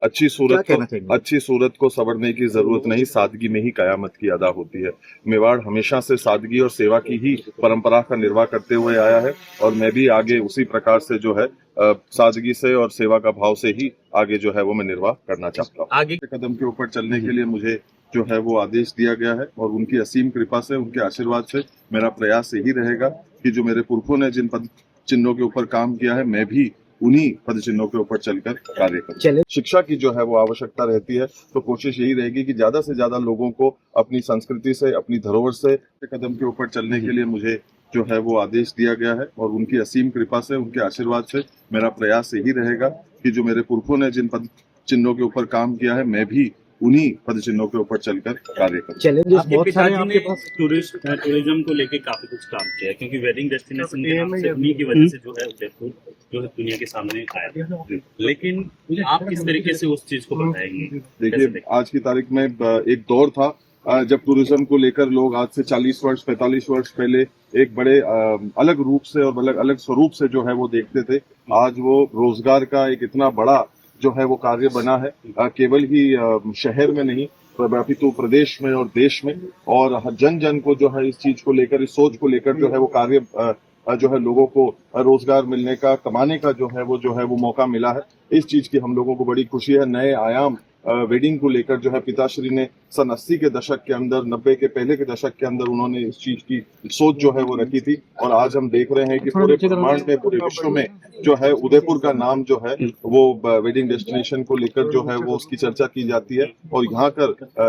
अच्छी सूरत को संवरने की जरूरत नहीं, सादगी में ही कयामत की अदा होती है। मेवाड़ हमेशा से सादगी और सेवा की ही परंपरा का निर्वाह करते हुए आया है और मैं भी आगे उसी प्रकार से जो है सादगी से और सेवा का भाव से ही आगे जो है वो मैं निर्वाह करना चाहता हूँ। आगे के कदम के ऊपर चलने के लिए मुझे जो है वो आदेश दिया गया है और उनकी असीम कृपा से, उनके आशीर्वाद से मेरा प्रयास यही रहेगा कि जो मेरे पुरखों ने जिन पद चिन्हों के ऊपर काम किया है, मैं भी उन्हीं पद चिन्हों के ऊपर चलकर कार्य करें। शिक्षा की जो है वो आवश्यकता रहती है, तो कोशिश यही रहेगी कि ज्यादा से ज्यादा लोगों को अपनी संस्कृति से, अपनी धरोहर से कदम के ऊपर चलने के लिए मुझे जो है वो आदेश दिया गया है और उनकी असीम कृपा से, उनके आशीर्वाद से मेरा प्रयास यही रहेगा कि जो मेरे पुरखों ने जिन पद चिन्हों के ऊपर काम किया है, मैं भी उन्हीं पद चिन्हों के ऊपर चलकर कार्य करें। चैलेंजेस आपके बहुत सारे पिताजी आपके ने पास। टूरिज्म को लेके काफी कुछ काम किया है, क्योंकि वेडिंग डेस्टिनेशन के नाम से उन्हीं की वजह से जो है उदयपुर जो है दुनिया के सामने आया। लेकिन आप किस तरीके से उस चीज को बताएंगे? देखिए, आज की तारीख में एक दौर था जब टूरिज्म को लेकर लोग आज से 40 वर्ष 45 वर्ष पहले एक बड़े अलग रूप से और अलग स्वरूप से जो है वो देखते थे। आज वो रोजगार का एक इतना बड़ा जो है वो कार्य बना है, केवल ही शहर में नहीं अपितु प्रदेश में और देश में, और जन जन को जो है इस चीज को लेकर, इस सोच को लेकर जो है वो कार्य जो है लोगों को रोजगार मिलने का, कमाने का जो है वो मौका मिला है। इस चीज की हम लोगों को बड़ी खुशी है। नए आयाम वेडिंग को लेकर जो है पिताश्री ने सन 80 के दशक के अंदर, 90 के पहले के दशक के अंदर उन्होंने इस चीज की सोच जो है वो रखी थी और आज हम देख रहे हैं कि पूरे ब्रह्मांड में, पूरे विश्व में जो है उदयपुर का नाम जो है वो वेडिंग डेस्टिनेशन को लेकर जो है वो उसकी चर्चा की जाती है और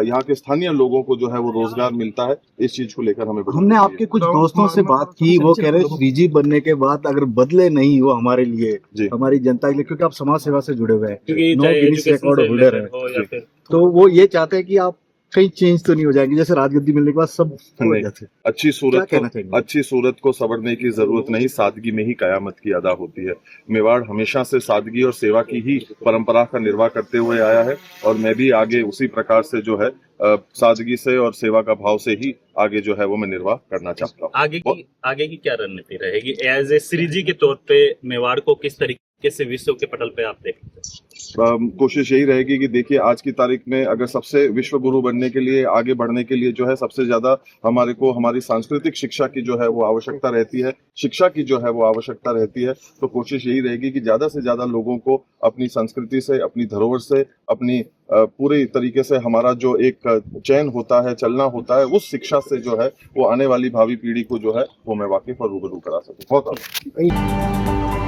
यहाँ के स्थानीय लोगों को जो है वो रोजगार मिलता है। इस चीज को लेकर हमें हमने आपके कुछ दोस्तों से बात की, वो कह रहे श्रीजी बनने के बाद अगर बदले नहीं वो हमारे लिए, हमारी जनता के लिए, क्योंकि आप समाज सेवा से जुड़े हुए हैं, नो गिनीज रिकॉर्ड होल्डर है, तो वो ये चाहते हैं कि आप कहीं चेंज तो नहीं हो जाएगी, जैसे राजगद्दी मिलने के बाद सब हो जाते। अच्छी सूरत को संवरने की जरूरत नहीं, सादगी में ही कयामत की अदा होती है। मेवाड़ हमेशा से सादगी और सेवा की ही परंपरा का निर्वाह करते हुए आया है और मैं भी आगे उसी प्रकार से जो है सादगी से और सेवा का भाव से ही आगे जो है वो मैं निर्वाह करना चाहता हूँ। आगे की क्या रणनीति रहेगी एज ए श्रीजी के तौर पे? मेवाड़ को किस तरीके से विश्व के पटल पे आप देखते हैं? कोशिश यही रहेगी कि देखिए, आज की तारीख में अगर सबसे विश्व गुरु बनने के लिए, आगे बढ़ने के लिए जो है सबसे ज्यादा हमारे को हमारी सांस्कृतिक शिक्षा की जो है वो आवश्यकता रहती है, शिक्षा की जो है वो आवश्यकता रहती है। तो कोशिश यही रहेगी कि ज्यादा से ज्यादा लोगों को अपनी संस्कृति से, अपनी धरोहर से, अपनी पूरे तरीके से हमारा जो एक चयन होता है, चलना होता है, उस शिक्षा से जो है वो आने वाली भावी पीढ़ी को जो है वो मैं वाकिफ और रूबरू करा सकूं। बहुत